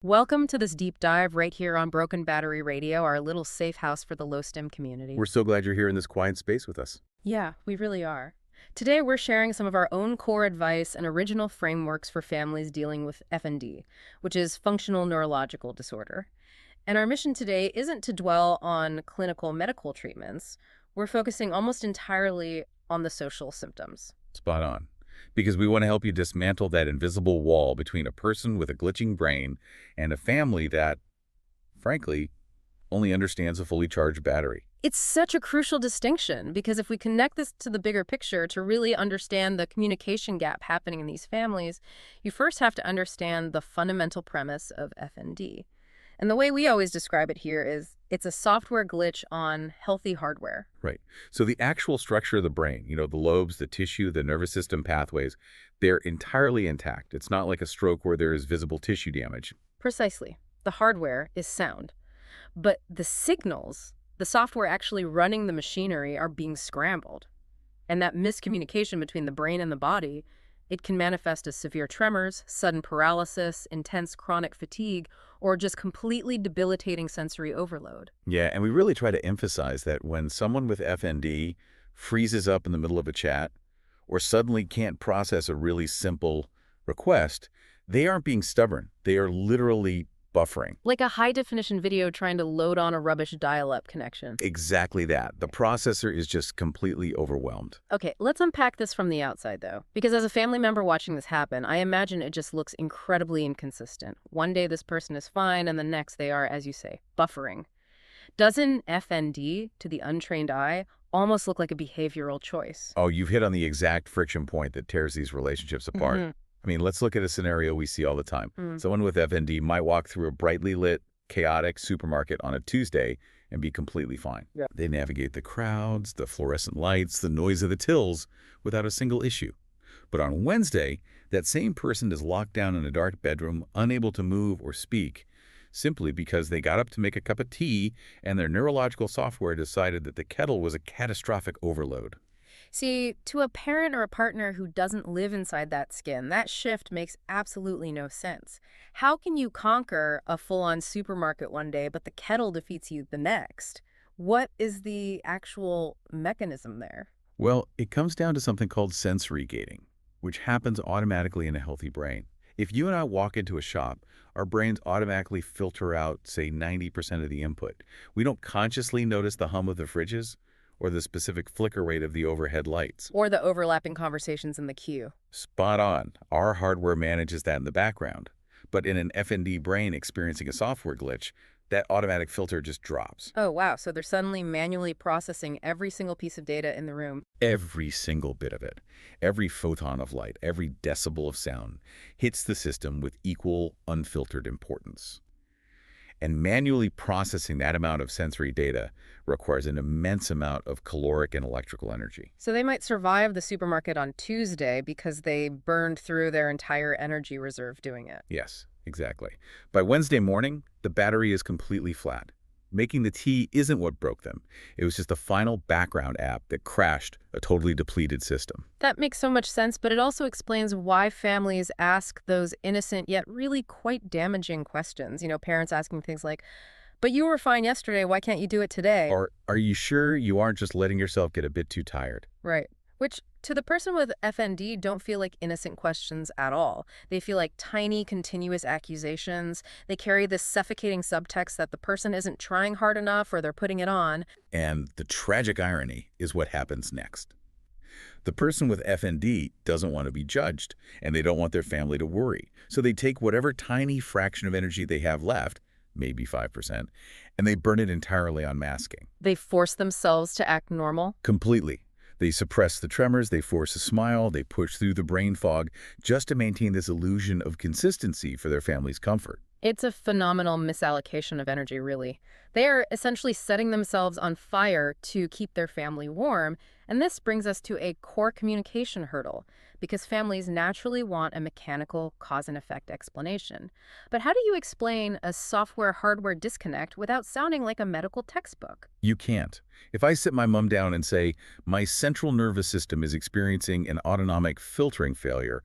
Welcome to this deep dive right here on Broken Battery Radio, our little safe house for the low stim community. We're so glad you're here in this quiet space with us. Yeah, we really are. Today we're sharing some of our own core advice and original frameworks for families dealing with FND, which is Functional Neurological Disorder. And our mission today isn't to dwell on clinical medical treatments. We're focusing almost entirely on the social symptoms. Spot on. Because we want to help you dismantle that invisible wall between a person with a glitching brain and a family that, frankly, only understands a fully charged battery. It's such a crucial distinction because if we connect this to the bigger picture to really understand the communication gap happening in these families, you first have to understand the fundamental premise of FND. And the way we always describe it here is it's a software glitch on healthy hardware. Right. So the actual structure of the brain, the lobes, the tissue, the nervous system pathways, they're entirely intact. It's not like a stroke where there is visible tissue damage. Precisely. The hardware is sound. But the signals, the software actually running the machinery, are being scrambled. And that miscommunication between the brain and the body, it can manifest as severe tremors, sudden paralysis, intense chronic fatigue, or just completely debilitating sensory overload. Yeah, and we really try to emphasize that when someone with FND freezes up in the middle of a chat or suddenly can't process a really simple request, they aren't being stubborn. They are literally buffering. Like a high-definition video trying to load on a rubbish dial-up connection. Exactly that. The processor is just completely overwhelmed. Okay, let's unpack this from the outside, though. Because as a family member watching this happen, I imagine it just looks incredibly inconsistent. One day this person is fine, and the next they are, as you say, buffering. Doesn't FND, to the untrained eye, almost look like a behavioral choice? Oh, you've hit on the exact friction point that tears these relationships apart. Let's look at a scenario we see all the time. Someone with FND might walk through a brightly lit, chaotic supermarket on a Tuesday and be completely fine. Yeah. They navigate the crowds, the fluorescent lights, the noise of the tills without a single issue. But on Wednesday, that same person is locked down in a dark bedroom, unable to move or speak, simply because they got up to make a cup of tea and their neurological software decided that the kettle was a catastrophic overload. See, to a parent or a partner who doesn't live inside that skin, that shift makes absolutely no sense. How can you conquer a full-on supermarket one day, but the kettle defeats you the next? What is the actual mechanism there? Well, it comes down to something called sensory gating, which happens automatically in a healthy brain. If you and I walk into a shop, our brains automatically filter out, say, 90% of the input. We don't consciously notice the hum of the fridges or the specific flicker rate of the overhead lights. Or the overlapping conversations in the queue. Spot on. Our hardware manages that in the background. But in an FND brain experiencing a software glitch, that automatic filter just drops. Oh, wow. So they're suddenly manually processing every single piece of data in the room. Every single bit of it, every photon of light, every decibel of sound hits the system with equal, unfiltered importance. And manually processing that amount of sensory data requires an immense amount of caloric and electrical energy. So they might survive the supermarket on Tuesday because they burned through their entire energy reserve doing it. Yes, exactly. By Wednesday morning, the battery is completely flat. Making the tea isn't what broke them. It was just a final background app that crashed a totally depleted system. That makes so much sense, but it also explains why families ask those innocent yet really quite damaging questions. Parents asking things like, but you were fine yesterday, why can't you do it today? Or, are you sure you aren't just letting yourself get a bit too tired? Right. Which, to the person with FND, don't feel like innocent questions at all. They feel like tiny, continuous accusations. They carry this suffocating subtext that the person isn't trying hard enough or they're putting it on. And the tragic irony is what happens next. The person with FND doesn't want to be judged, and they don't want their family to worry. So they take whatever tiny fraction of energy they have left, maybe 5%, and they burn it entirely on masking. They force themselves to act normal. Completely. They suppress the tremors, they force a smile, they push through the brain fog just to maintain this illusion of consistency for their family's comfort. It's a phenomenal misallocation of energy, really. They are essentially setting themselves on fire to keep their family warm, and this brings us to a core communication hurdle, because families naturally want a mechanical cause and effect explanation. But how do you explain a software-hardware disconnect without sounding like a medical textbook? You can't. If I sit my mom down and say, my central nervous system is experiencing an autonomic filtering failure,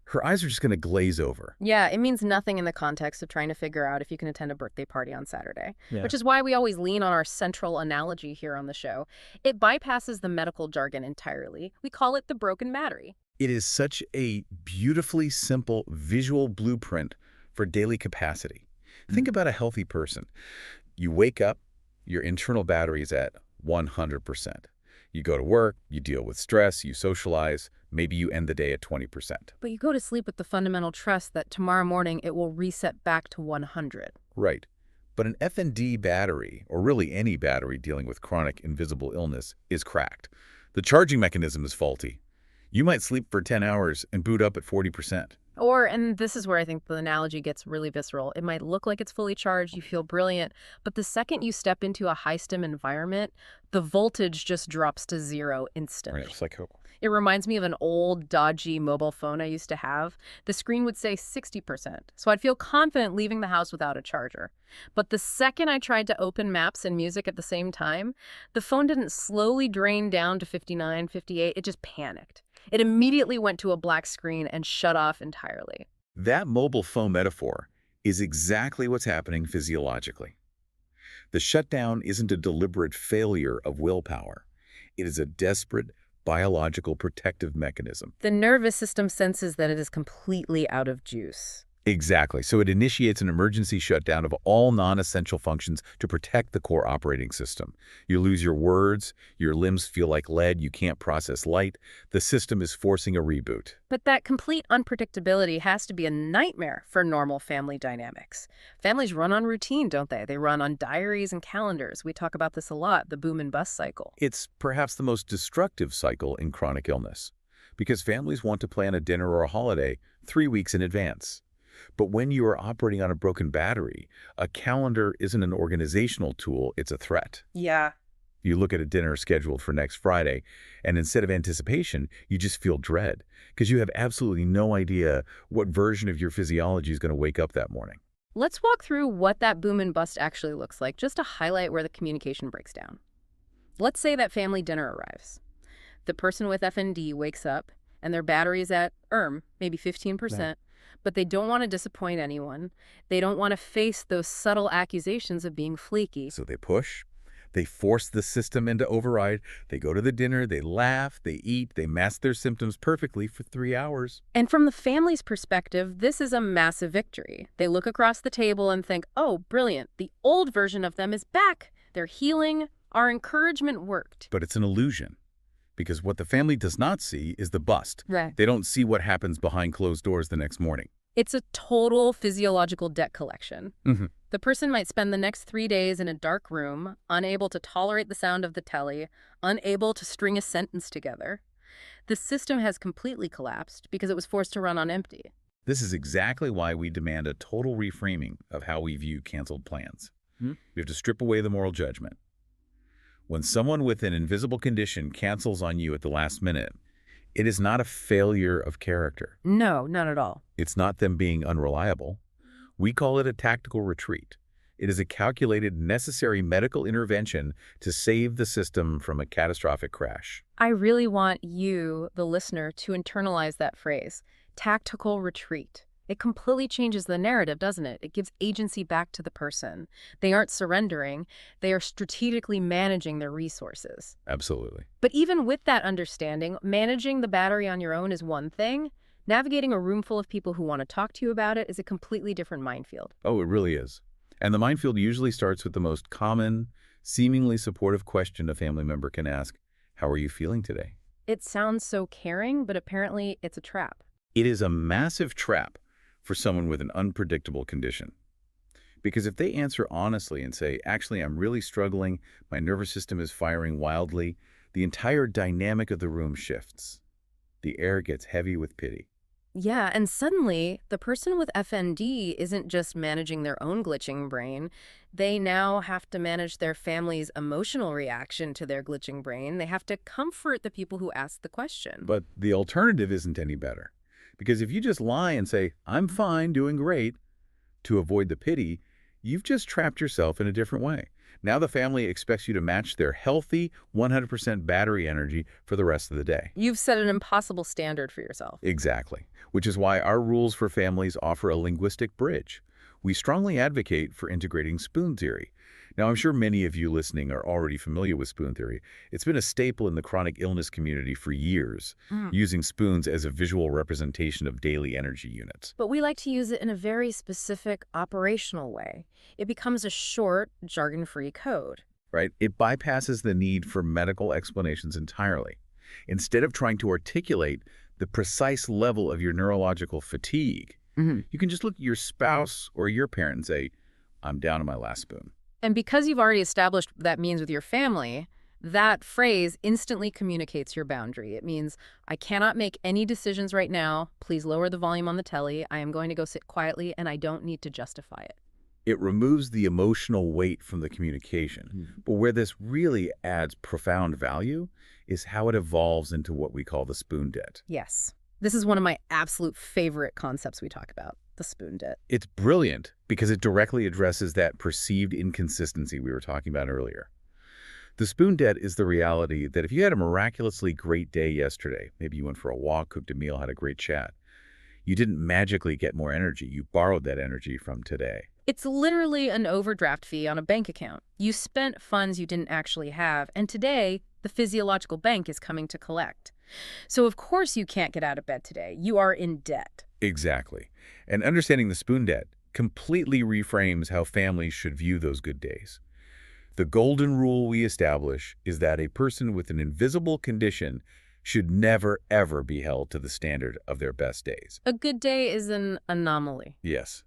Her eyes are just going to glaze over. Yeah, it means nothing in the context of trying to figure out if you can attend a birthday party on Saturday, Yeah. which is why we always lean on our central analogy here on the show. It bypasses the medical jargon entirely. We call it the broken battery. It is such a beautifully simple visual blueprint for daily capacity. Think about a healthy person. You wake up, your internal battery is at 100%. You go to work, you deal with stress, you socialize, maybe you end the day at 20%. But you go to sleep with the fundamental trust that tomorrow morning it will reset back to 100. Right. But an FND battery, or really any battery dealing with chronic invisible illness, is cracked. The charging mechanism is faulty. You might sleep for 10 hours and boot up at 40%. Or, and this is where I think the analogy gets really visceral, it might look like it's fully charged, you feel brilliant, but the second you step into a high-stim environment, the voltage just drops to zero instantly. Right, it's like, It reminds me of an old, dodgy mobile phone I used to have. The screen would say 60%, so I'd feel confident leaving the house without a charger. But the second I tried to open maps and music at the same time, the phone didn't slowly drain down to 59, 58, it just panicked. It immediately went to a black screen and shut off entirely. that mobile phone metaphor is exactly what's happening physiologically. The shutdown isn't a deliberate failure of willpower. It is a desperate biological protective mechanism. The nervous system senses that it is completely out of juice. Exactly. So it initiates an emergency shutdown of all non-essential functions to protect the core operating system. You lose your words, your limbs feel like lead, you can't process light. The system is forcing a reboot. But that complete unpredictability has to be a nightmare for normal family dynamics. Families run on routine, don't they? They run on diaries and calendars. We talk about this a lot, the boom and bust cycle. It's perhaps the most destructive cycle in chronic illness, because families want to plan a dinner or a holiday 3 weeks in advance. But when you are operating on a broken battery, a calendar isn't an organizational tool, it's a threat. Yeah. You look at a dinner scheduled for next Friday, and instead of anticipation, you just feel dread, because you have absolutely no idea what version of your physiology is going to wake up that morning. Let's walk through what that boom and bust actually looks like, just to highlight where the communication breaks down. Let's say that family dinner arrives. The person with FND wakes up, and their battery is at, maybe 15%. But they don't want to disappoint anyone. They don't want to face those subtle accusations of being flaky. So they push, they force the system into override, they go to the dinner, they laugh, they eat, they mask their symptoms perfectly for 3 hours. And from the family's perspective, this is a massive victory. They look across the table and think, oh, brilliant, the old version of them is back. They're healing. Our encouragement worked. But it's an illusion, because what the family does not see is the bust. Right. They don't see what happens behind closed doors the next morning. It's a total physiological debt collection. Mm-hmm. The person might spend the next 3 days in a dark room, unable to tolerate the sound of the telly, unable to string a sentence together. The system has completely collapsed because it was forced to run on empty. This is exactly why we demand a total reframing of how we view canceled plans. We have to strip away the moral judgment. When someone with an invisible condition cancels on you at the last minute, it is not a failure of character. No, not at all. It's not them being unreliable. We call it a tactical retreat. It is a calculated, necessary medical intervention to save the system from a catastrophic crash. I really want you, the listener, to internalize that phrase, tactical retreat. It completely changes the narrative, doesn't it? It gives agency back to the person. They aren't surrendering. They are strategically managing their resources. Absolutely. But even with that understanding, managing the battery on your own is one thing. Navigating a room full of people who want to talk to you about it is a completely different minefield. Oh, it really is. And the minefield usually starts with the most common, seemingly supportive question a family member can ask: how are you feeling today? It sounds so caring, but apparently it's a trap. It is a massive trap for someone with an unpredictable condition. Because if they answer honestly and say, actually, I'm really struggling, my nervous system is firing wildly, the entire dynamic of the room shifts. The air gets heavy with pity. Yeah, and suddenly, the person with FND isn't just managing their own glitching brain. They now have to manage their family's emotional reaction to their glitching brain. They have to comfort the people who ask the question. But the alternative isn't any better. Because if you just lie and say, I'm fine, doing great, to avoid the pity, you've just trapped yourself in a different way. Now the family expects you to match their healthy 100% battery energy for the rest of the day. You've set an impossible standard for yourself. Exactly, which is why our rules for families offer a linguistic bridge. We strongly advocate for integrating spoon theory. Now, I'm sure many of you listening are already familiar with spoon theory. It's been a staple in the chronic illness community for years, using spoons as a visual representation of daily energy units. But we like to use it in a very specific operational way. It becomes a short, jargon-free code. Right? It bypasses the need for medical explanations entirely. Instead of trying to articulate the precise level of your neurological fatigue, you can just look at your spouse or your parent and say, "I'm down to my last spoon." And because you've already established what that means with your family, that phrase instantly communicates your boundary. It means, I cannot make any decisions right now. Please lower the volume on the telly. I am going to go sit quietly, and I don't need to justify it. It removes the emotional weight from the communication. But where this really adds profound value is how it evolves into what we call the spoon debt. Yes. This is one of my absolute favorite concepts we talk about, the spoon debt. It's brilliant because it directly addresses that perceived inconsistency we were talking about earlier. The spoon debt is the reality that if you had a miraculously great day yesterday, maybe you went for a walk, cooked a meal, had a great chat, you didn't magically get more energy. You borrowed that energy from today. It's literally an overdraft fee on a bank account. You spent funds you didn't actually have, and today, the physiological bank is coming to collect. So of course you can't get out of bed today. You are in debt. Exactly. And understanding the spoon debt completely reframes how families should view those good days. The golden rule we establish is that a person with an invisible condition should never, ever be held to the standard of their best days. A good day is an anomaly. Yes,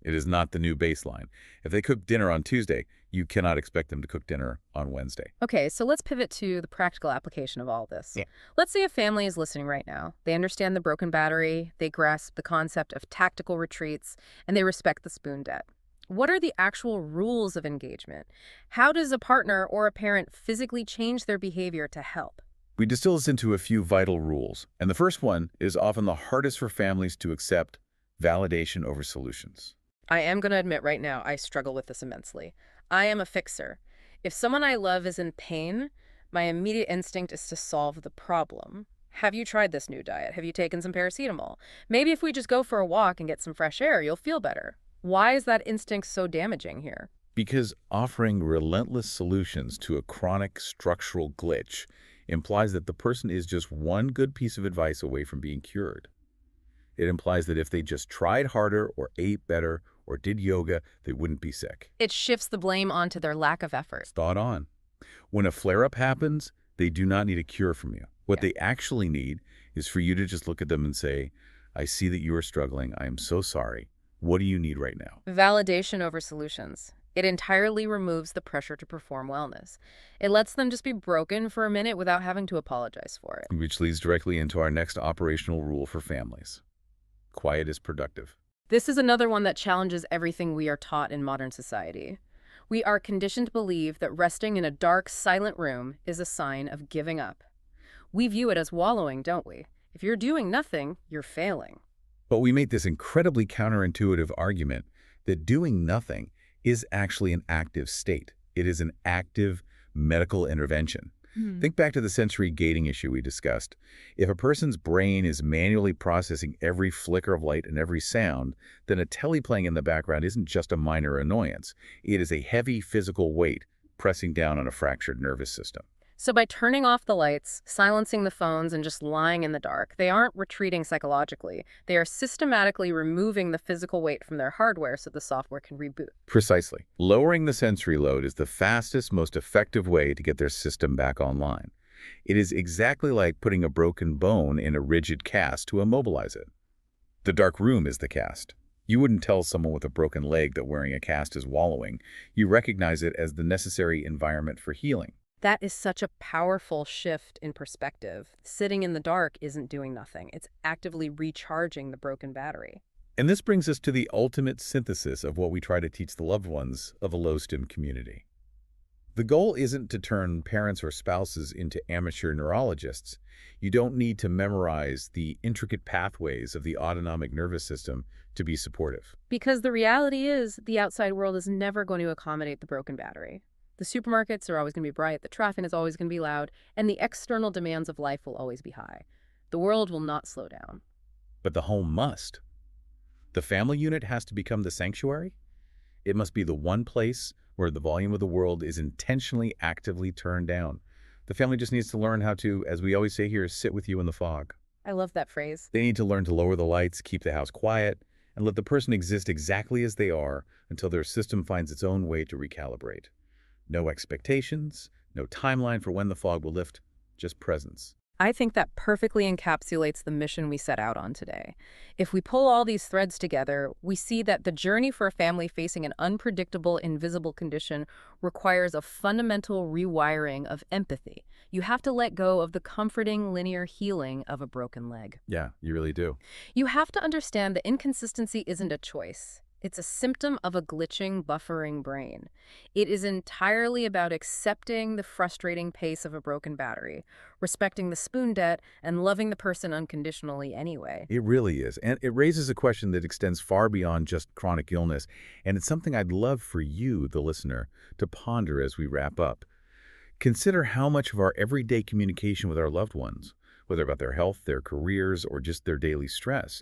it is not the new baseline. If they cook dinner on Tuesday, you cannot expect them to cook dinner on Wednesday. Okay, so let's pivot to the practical application of all this. Yeah. Let's say a family is listening right now. They understand the broken battery, they grasp the concept of tactical retreats, and they respect the spoon debt. What are the actual rules of engagement? How does a partner or a parent physically change their behavior to help? We distill this into a few vital rules, and the first one is often the hardest for families to accept: validation over solutions. I am going to admit right now, I struggle with this immensely. I am a fixer. If someone I love is in pain, my immediate instinct is to solve the problem. Have you tried this new diet? Have you taken some paracetamol? Maybe if we just go for a walk and get some fresh air, you'll feel better. Why is that instinct so damaging here? Because offering relentless solutions to a chronic structural glitch implies that the person is just one good piece of advice away from being cured. It implies that if they just tried harder or ate better or did yoga, they wouldn't be sick. It shifts the blame onto their lack of effort. Spot on. When a flare-up happens, they do not need a cure from you. What they actually need is for you to just look at them and say, "I see that you are struggling. I am so sorry. What do you need right now?" Validation over solutions. It entirely removes the pressure to perform wellness. It lets them just be broken for a minute without having to apologize for it. Which leads directly into our next operational rule for families. Quiet is productive. This is another one that challenges everything we are taught in modern society. We are conditioned to believe that resting in a dark, silent room is a sign of giving up. We view it as wallowing, don't we? If you're doing nothing, you're failing. But we make this incredibly counterintuitive argument that doing nothing is actually an active state. It is an active medical intervention. Think back to the sensory gating issue we discussed. If a person's brain is manually processing every flicker of light and every sound, then a telly playing in the background isn't just a minor annoyance. It is a heavy physical weight pressing down on a fractured nervous system. So by turning off the lights, silencing the phones, and just lying in the dark, they aren't retreating psychologically. They are systematically removing the physical weight from their hardware so the software can reboot. Precisely. Lowering the sensory load is the fastest, most effective way to get their system back online. It is exactly like putting a broken bone in a rigid cast to immobilize it. The dark room is the cast. You wouldn't tell someone with a broken leg that wearing a cast is wallowing. You recognize it as the necessary environment for healing. That is such a powerful shift in perspective. Sitting in the dark isn't doing nothing. It's actively recharging the broken battery. And this brings us to the ultimate synthesis of what we try to teach the loved ones of a low-stim community. The goal isn't to turn parents or spouses into amateur neurologists. You don't need to memorize the intricate pathways of the autonomic nervous system to be supportive. Because the reality is, the outside world is never going to accommodate the broken battery. The supermarkets are always going to be bright, the traffic is always going to be loud, and the external demands of life will always be high. The world will not slow down. But the home must. The family unit has to become the sanctuary. It must be the one place where the volume of the world is intentionally actively turned down. The family just needs to learn how to, as we always say here, sit with you in the fog. I love that phrase. They need to learn to lower the lights, keep the house quiet, and let the person exist exactly as they are until their system finds its own way to recalibrate. No expectations, no timeline for when the fog will lift, just presence. I think that perfectly encapsulates the mission we set out on today. If we pull all these threads together, we see that the journey for a family facing an unpredictable, invisible condition requires a fundamental rewiring of empathy. You have to let go of the comforting, linear healing of a broken leg. Yeah, you really do. You have to understand that inconsistency isn't a choice. It's a symptom of a glitching, buffering brain. It is entirely about accepting the frustrating pace of a broken battery, respecting the spoon debt, and loving the person unconditionally anyway. It really is. And it raises a question that extends far beyond just chronic illness. And it's something I'd love for you, the listener, to ponder as we wrap up. Consider how much of our everyday communication with our loved ones, whether about their health, their careers, or just their daily stress,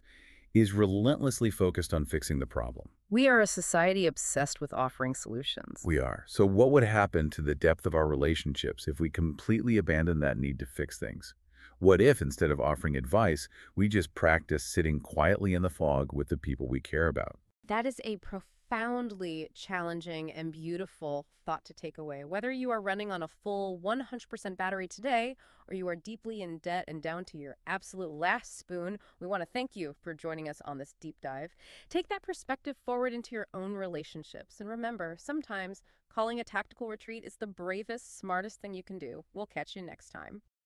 is relentlessly focused on fixing the problem. We are a society obsessed with offering solutions. We are. So what would happen to the depth of our relationships if we completely abandoned that need to fix things? What if, instead of offering advice, we just practice sitting quietly in the fog with the people we care about? That is a profoundly challenging and beautiful thought to take away. Whether you are running on a full 100% battery today or you are deeply in debt and down to your absolute last spoon, we want to thank you for joining us on this deep dive. Take that perspective forward into your own relationships. And remember, sometimes calling a tactical retreat is the bravest, smartest thing you can do. We'll catch you next time.